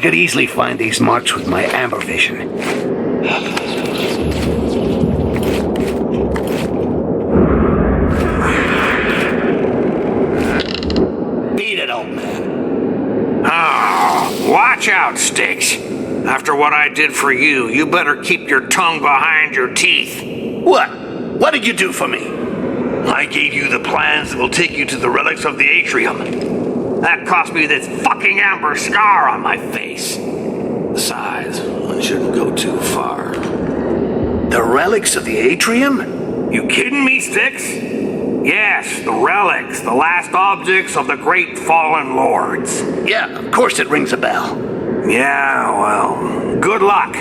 could easily find these marks with my amber vision. Beat it, old man. Oh, watch out, Styx. After what I did for you, you better keep your tongue behind your teeth. What? What did you do for me? I gave you the plans that will take you to the relics of the atrium. That cost me this fucking amber scar on my face. Besides, one shouldn't go too far. The relics of the atrium? You kidding me, Styx? Yes, the relics, the last objects of the great fallen lords. Yeah, of course it rings a bell. Yeah, well, good luck.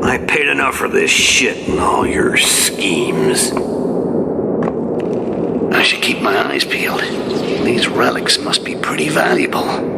I paid enough for this shit and all your schemes. I should keep my eyes peeled. These relics must be pretty valuable.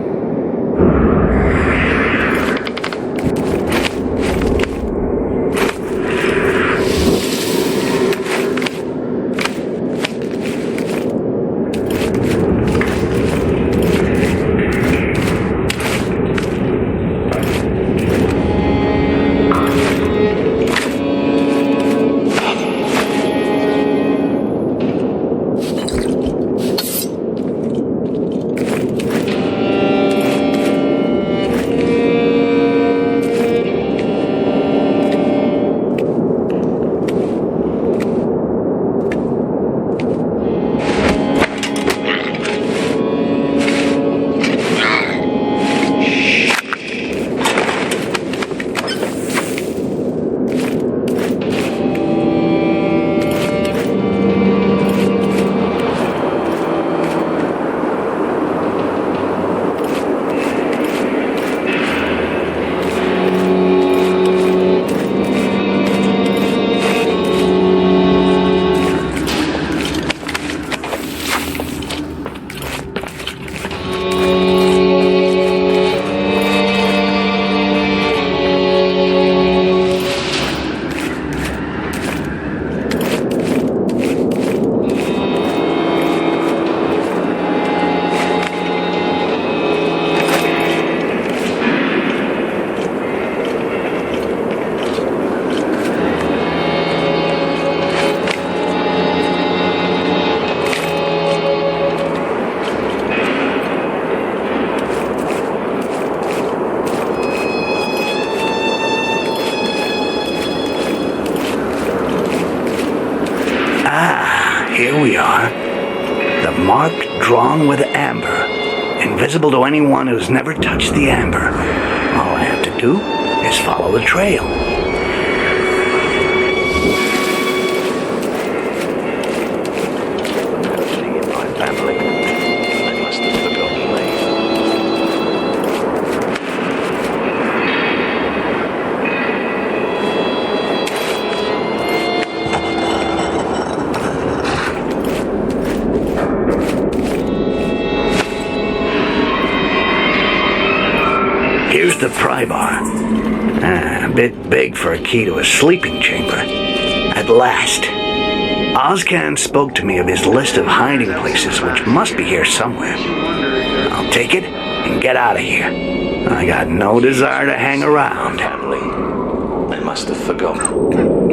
Here we are. The mark drawn with amber. Invisible to anyone who's never touched the amber. All I have to do is follow the trail. My family. I must have forgotten me. Here's the pry bar. A bit big for a key to a sleeping chamber. At last. Ozcan spoke to me of his list of hiding places, which must be here somewhere. I'll take it and get out of here. I got no desire to hang around. I must have forgotten.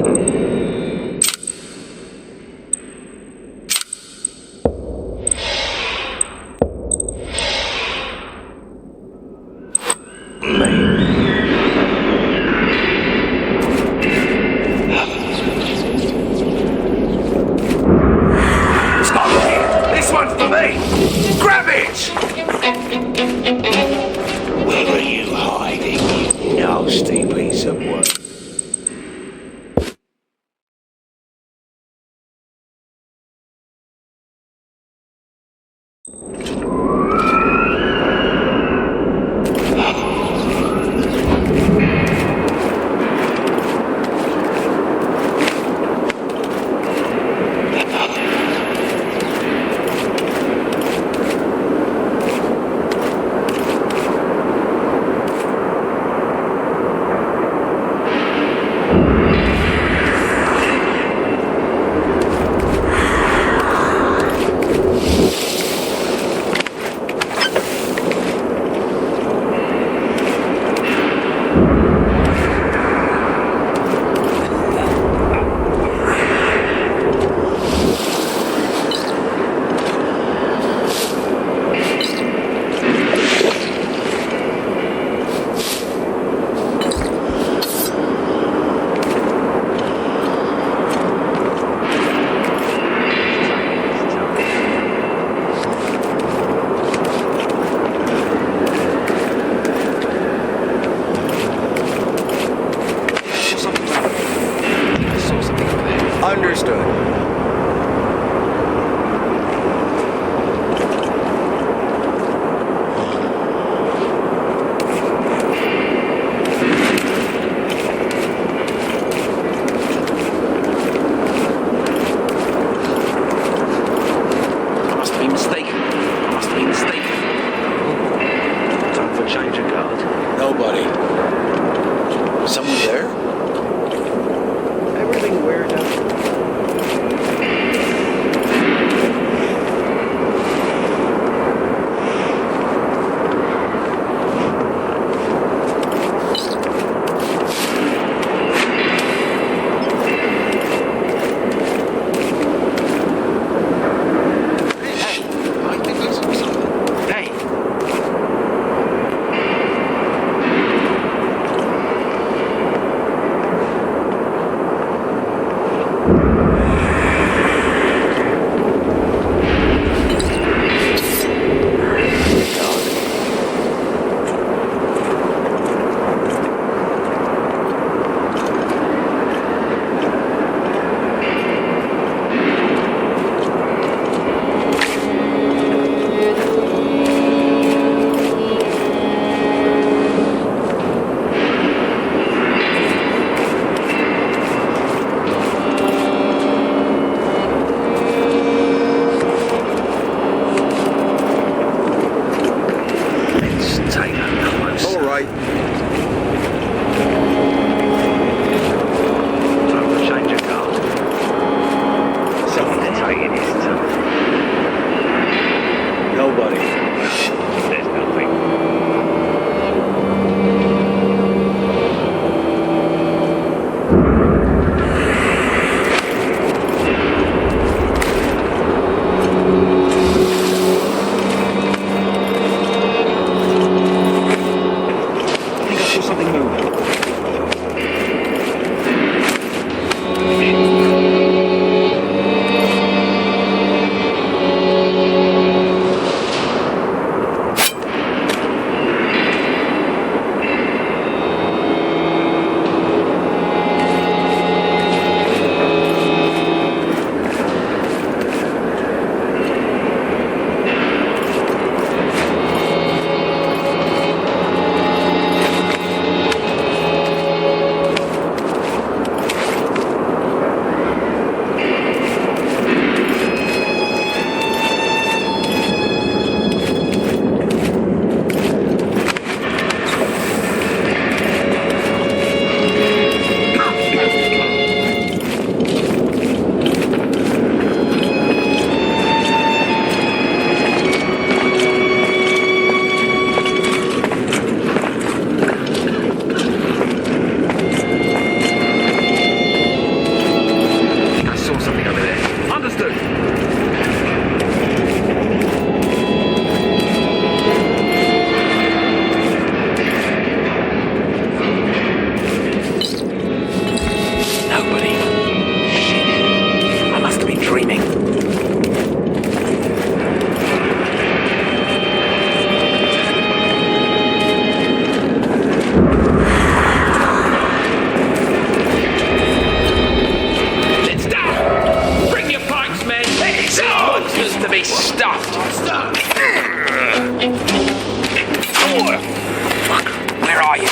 Where are you?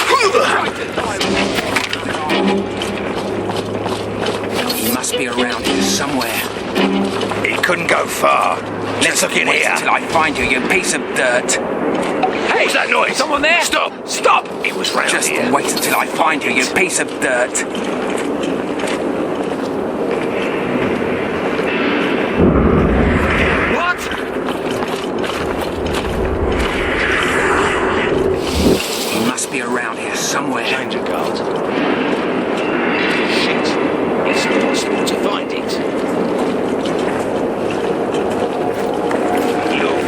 He must be around here somewhere. He couldn't go far. Let's look in Wait here. until I find you, you piece of dirt. Hey, what's that noise? Someone there? Stop! Stop! It was round Just here. wait until I find you, you piece of dirt. What? He must be around here somewhere. Change of guard. Shit. It's impossible to find it.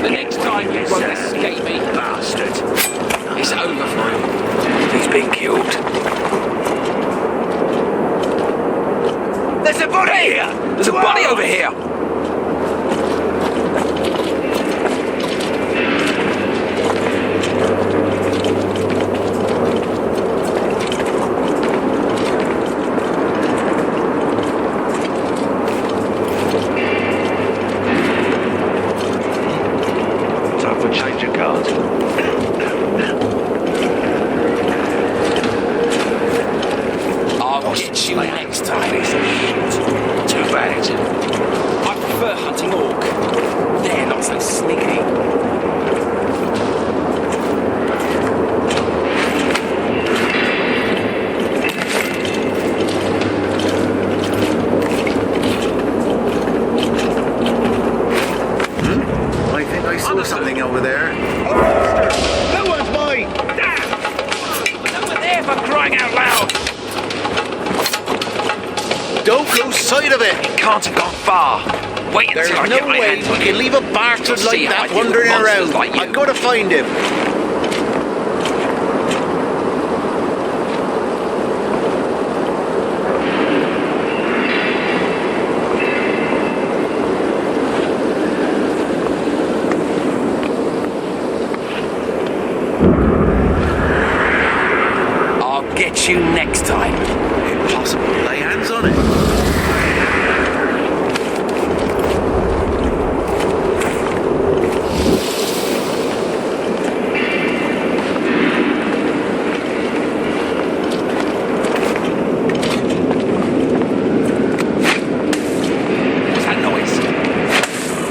The next time you won't escape me. Bastard. It's over for him. He's been killed. There's a body here! There's a body over here! Time for change of guard. I'll get you next time. Too bad. I prefer hunting orc. They're not so sneaky. I think I saw something over there. That one's mine! Over there for crying out loud! Don't lose sight of it. He can't have gone far. Wait There's until I no get my way hands we on can him. leave a bastard You'll see like how I that deal with wandering monsters around. like you. I've got to find him. I'll get you next time. Impossible to lay hands on it. What's that noise?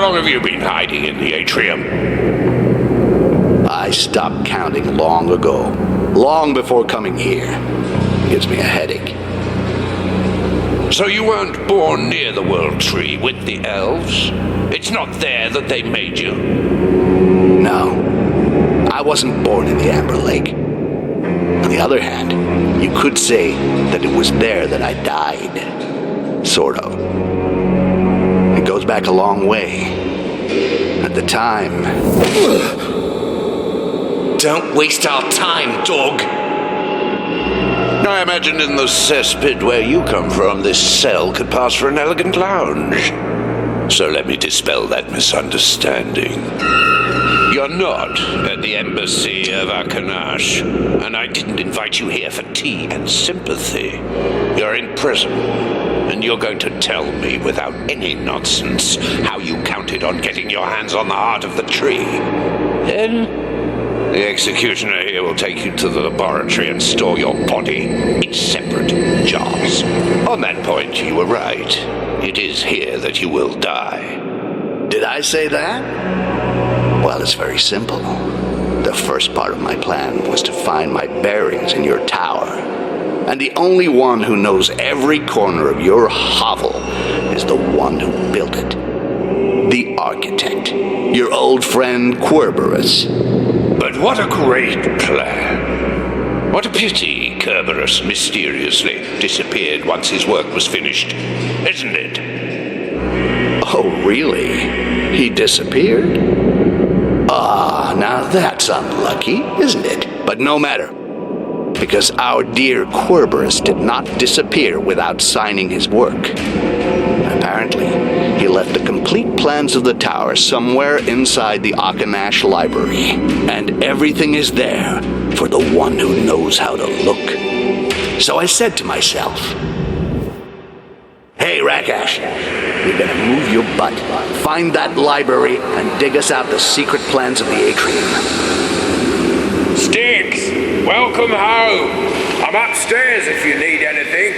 How long have you been hiding in the atrium? I stopped counting long ago. Long before coming here. Gives me a headache. So you weren't born near the World Tree with the elves? It's not there that they made you? No. I wasn't born in the Amber Lake. On the other hand, you could say that it was there that I died. Sort of. It goes back a long way. At the time... Don't waste our time, dog. I imagine in the cesspit where you come from, this cell could pass for an elegant lounge. So let me dispel that misunderstanding. You're not at the embassy of Akanash, and I didn't invite you here for tea and sympathy. You're in prison, and you're going to tell me without any nonsense how you counted on getting your hands on the heart of the tree. Then the executioner here will take you to the laboratory and store your body in separate jars. On that point, you were right. It is here that you will die. Did I say that? Well, it's very simple. The first part of my plan was to find my bearings in your tower. And the only one who knows every corner of your hovel is the one who built it. The architect. Your old friend Kerberos. But what a great plan. What a pity Kerberos mysteriously disappeared once his work was finished, isn't it? Oh, really? He disappeared? Ah, now that's unlucky, isn't it? But no matter. Because our dear Kerberos did not disappear without signing his work. Apparently, he left the complete plans of the tower somewhere inside the Akanash library. And everything is there for the one who knows how to look. So I said to myself, "Hey, Rakash, you better move your butt, find that library, and dig us out the secret plans of the atrium." Styx, welcome home. I'm upstairs if you need anything.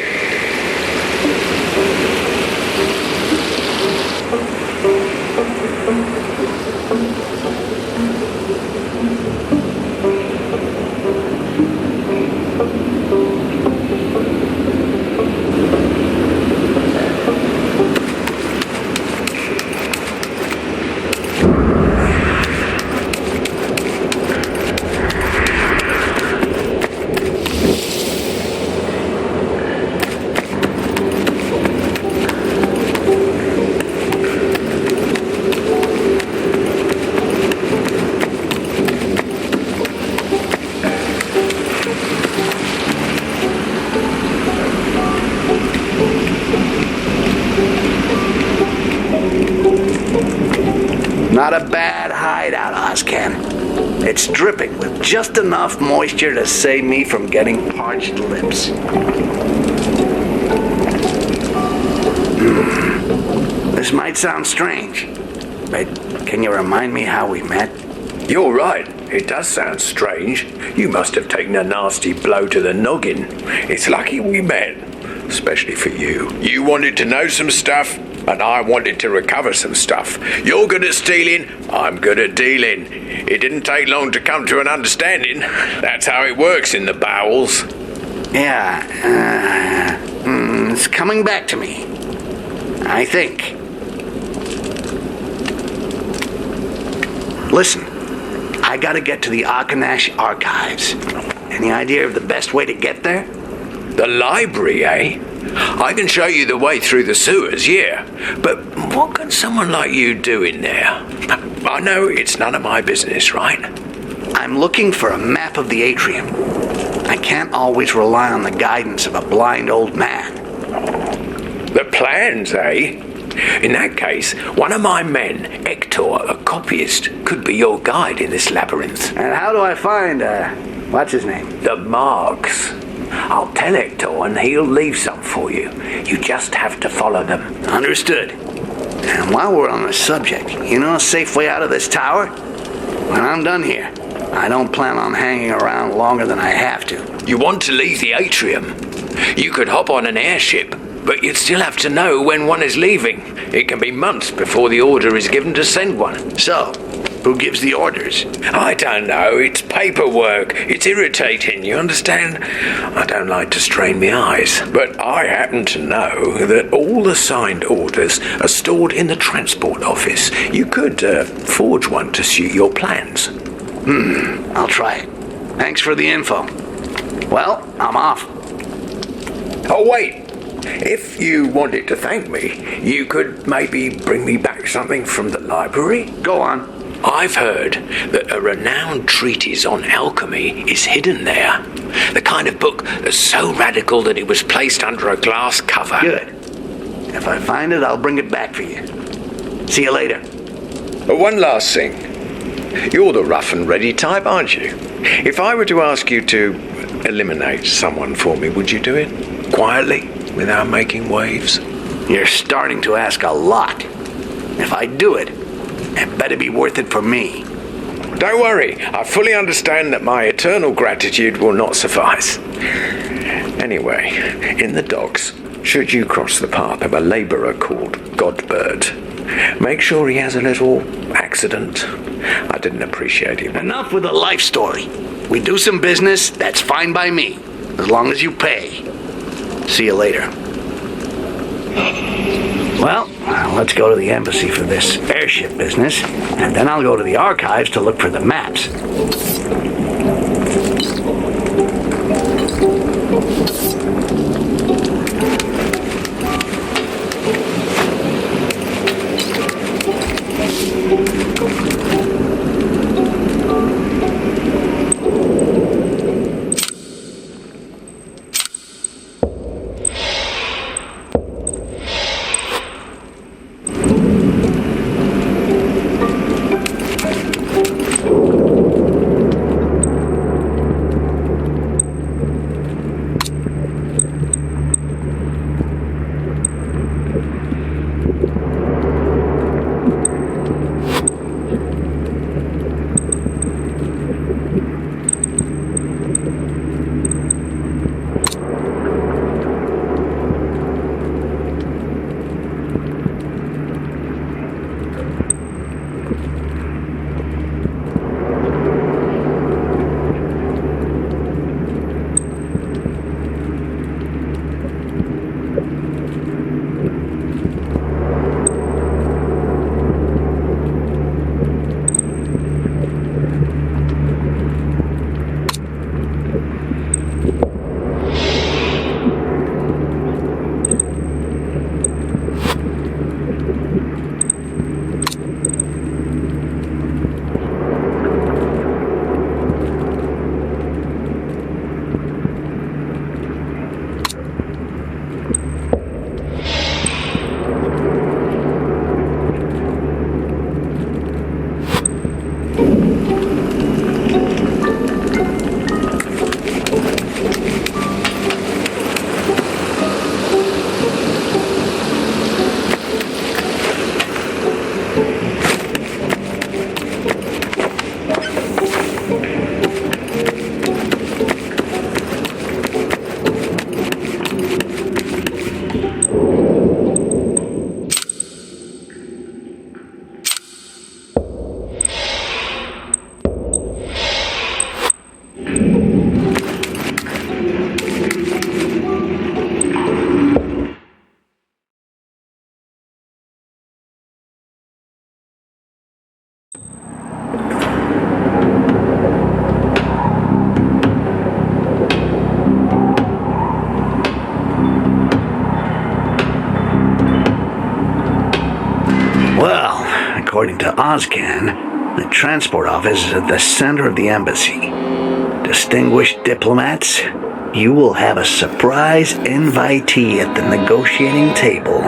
Not a bad hideout, Ozcan. It's dripping with just enough moisture to save me from getting parched lips. This might sound strange, but can you remind me how we met? You're right. It does sound strange. You must have taken a nasty blow to the noggin. It's lucky we met. Especially for you. You wanted to know some stuff, and I wanted to recover some stuff. You're good at stealing, I'm good at dealing. It didn't take long to come to an understanding. That's how it works in the bowels. Yeah, it's coming back to me. I think. Listen, I gotta get to the Akanash archives. Any idea of the best way to get there? The library, eh? I can show you the way through the sewers, yeah. But what can someone like you do in there? I know it's none of my business, right? I'm looking for a map of the atrium. I can't always rely on the guidance of a blind old man. The plans, eh? In that case, one of my men, Hector, a copyist, could be your guide in this labyrinth. And how do I find, what's his name? The marks. I'll tell Hector and he'll leave some for you. You just have to follow them. Understood. And while we're on the subject, you know a safe way out of this tower? When I'm done here, I don't plan on hanging around longer than I have to. You want to leave the atrium? You could hop on an airship. but you'd still have to know when one is leaving. It can be months before the order is given to send one. So, who gives the orders? I don't know, it's paperwork. It's irritating, you understand? I don't like to strain my eyes, but I happen to know that all the signed orders are stored in the transport office. You could forge one to suit your plans. I'll try it. Thanks for the info. Well, I'm off. Oh, wait. If you wanted to thank me, you could maybe bring me back something from the library. Go on. I've heard that a renowned treatise on alchemy is hidden there. The kind of book that's so radical that it was placed under a glass cover. Good. If I find it, I'll bring it back for you. See you later. One last thing. You're the rough and ready type, aren't you? If I were to ask you to eliminate someone for me, would you do it? Quietly, without making waves? You're starting to ask a lot. If I do it, it better be worth it for me. Don't worry, I fully understand that my eternal gratitude will not suffice. Anyway, in the docks, should you cross the path of a labourer called Godbird, make sure he has a little accident. I didn't appreciate him. Enough with the life story. We do some business, that's fine by me, as long as you pay. See you later. Well, let's go to the embassy for this airship business, and then I'll go to the archives to look for the maps. According to Ozcan, the transport office is at the center of the embassy. Distinguished diplomats, you will have a surprise invitee at the negotiating table.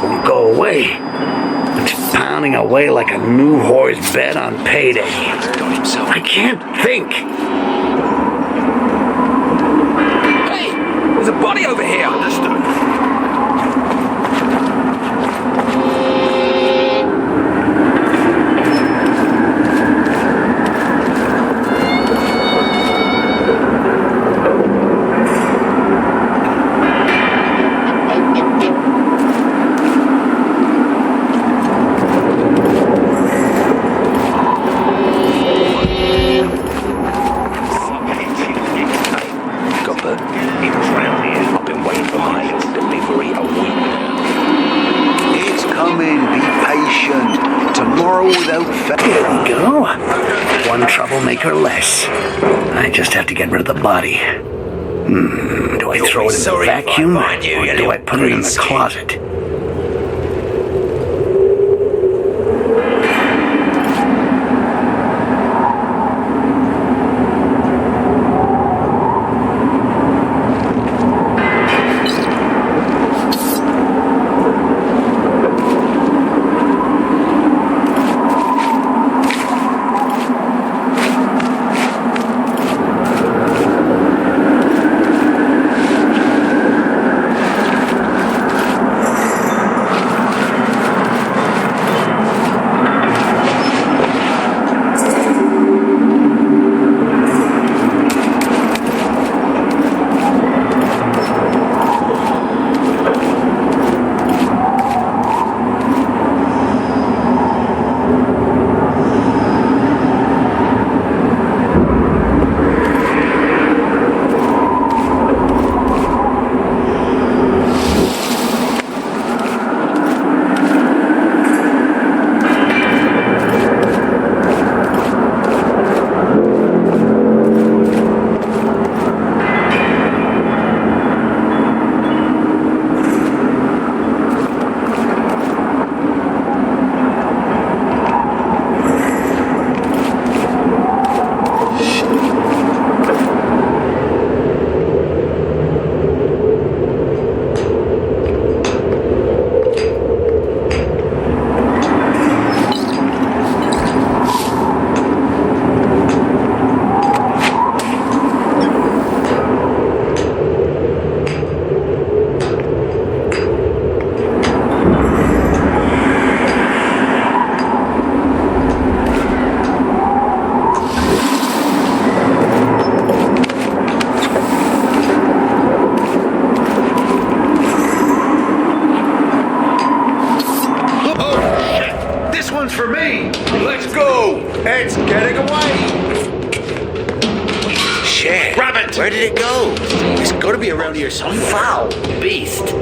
won't go away. It's pounding away like a new horse bet on payday. I can't think. Hey, there's a body over here. Understood. He was round here. I've been waiting for my little delivery a week now. It's coming, be patient. Tomorrow without fail. There we go. One troublemaker less. I just have to get rid of the body. Do I throw it in the vacuum, or do I put it in the closet? For me! Let's go! It's getting away! Shit. Rabbit! Where did it go? It's gotta be around here somewhere. Foul beast.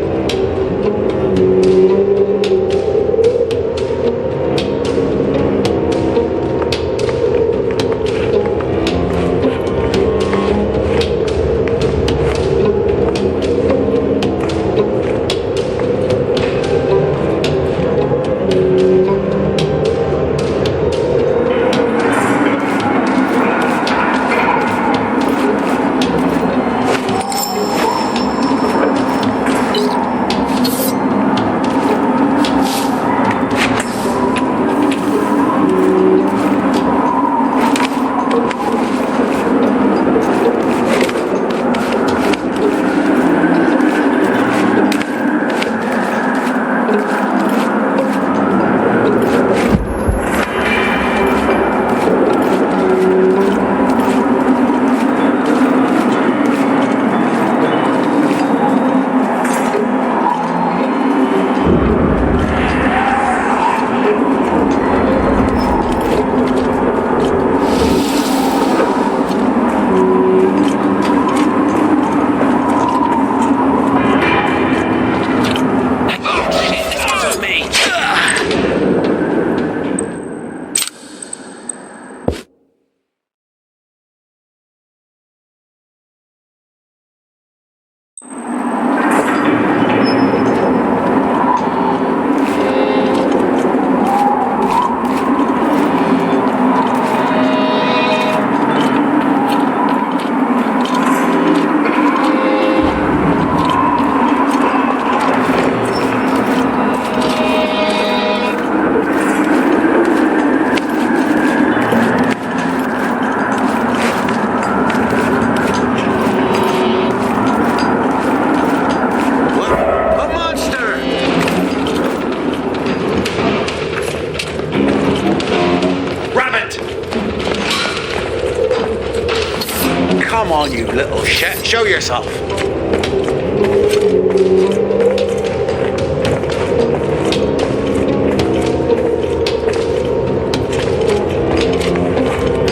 on, you little shit. Show yourself.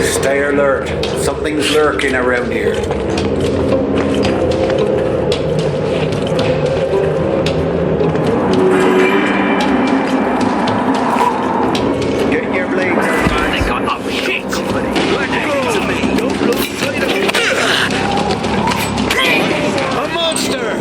Stay alert. Something's lurking around here. Get your blades. They got up shit. A monster!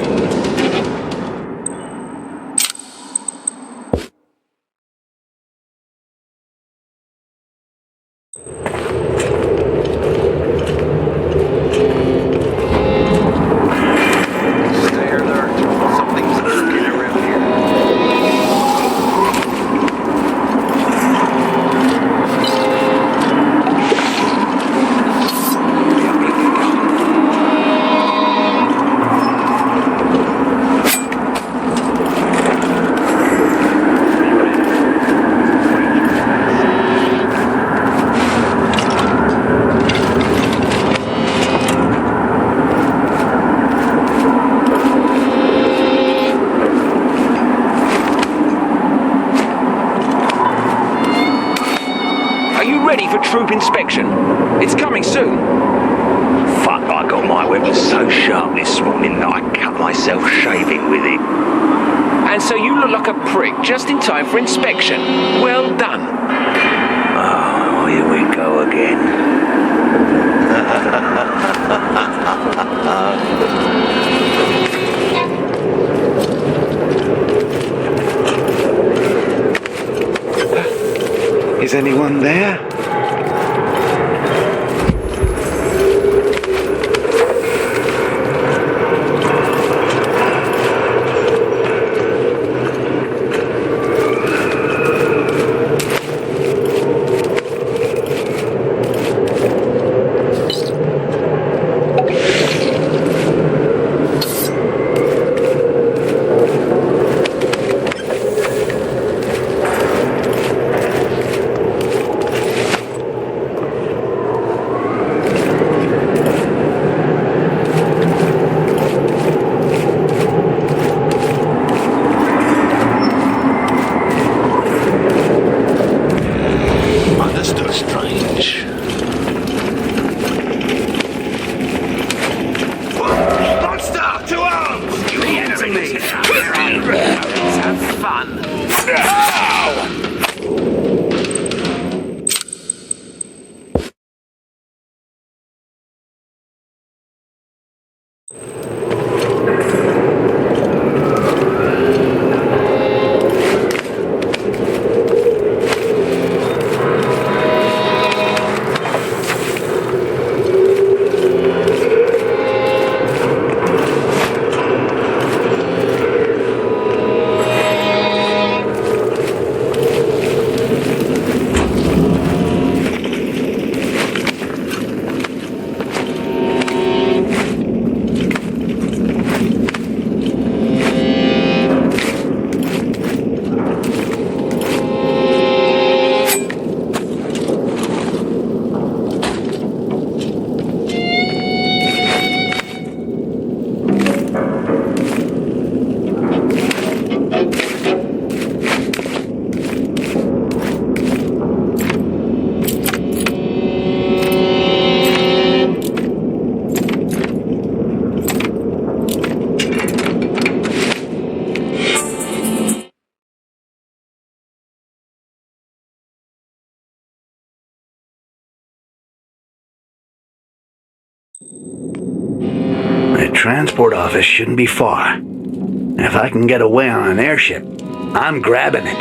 Stay alert. Something's lurking around here. Are you ready for troop inspection? It's coming soon. Fuck, I got my weapon so sharp this morning that I cut myself shaving with it. And so you look like a prick just in time for inspection. Well done. Oh, here we go again. Is anyone there? Understood, strange. Monster! To arms! You enemy! Let's have fun. The transport office shouldn't be far. And if I can get away on an airship, I'm grabbing it.